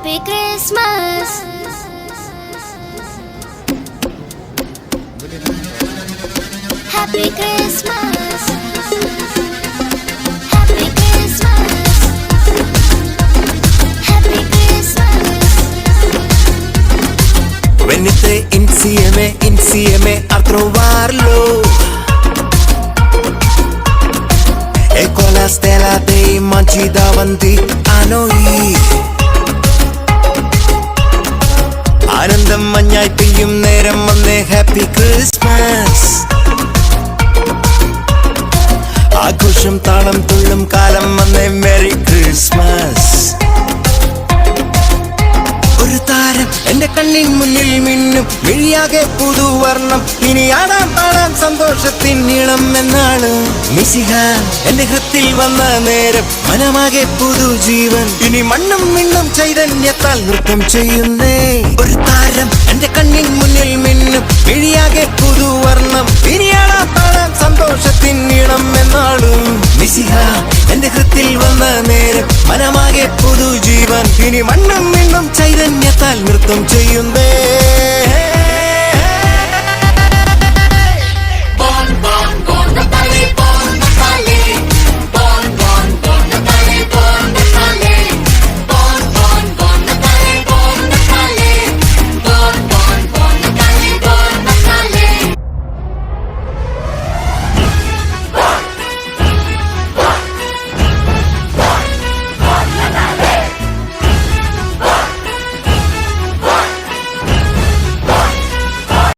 Happy Christmas. Happy Christmas. Happy Christmas. Happy Christmas. Venite insieme a trovarlo. Ecco la stella dei mangi davanti a noi. ആനന്ദം മഞ്ഞായി പെയ്യും നേരം വന്നേ happy Christmas. ആഘോഷം താളം തുള്ളും കാലം വന്നേ മെറി ക്രിസ്മസ്. ഒരു താരം എന്റെ കണ്ണിൻ മുന്നിൽ മിന്നും മിഴിയാകെ പുതുവർണ്ണം. ഇനി ആടാം പാടാം സന്തോഷത്തിൻ നീളം എന്നാണ്. മിശിഹ എന്റെ ഹൃത്തിൽ വന്ന നേരം മനമാകെ പുതുജീവൻ. ഇനി മണ്ണും മിണ്ണും ചൈതന്യത്താൽ നൃത്തം ചെയ്യുന്നേ. ഒരു താരം എന്റെ കണ്ണിൻ മുന്നിൽ മിന്നും മിഴിയാകെ പുതുവർണ്ണം. ഇനി ആടാം പാടാം സന്തോഷത്തിൻ നീളം എന്നാളും. മിശിഹ എന്റെ ഹൃത്തിൽ വന്ന നേരം മനമാകെ പുതുജീവൻ. ഇനി മണ്ണും മിണ്ണും ചൈതന്യത്താൽ നൃത്തം ചെയ്യുന്നേ.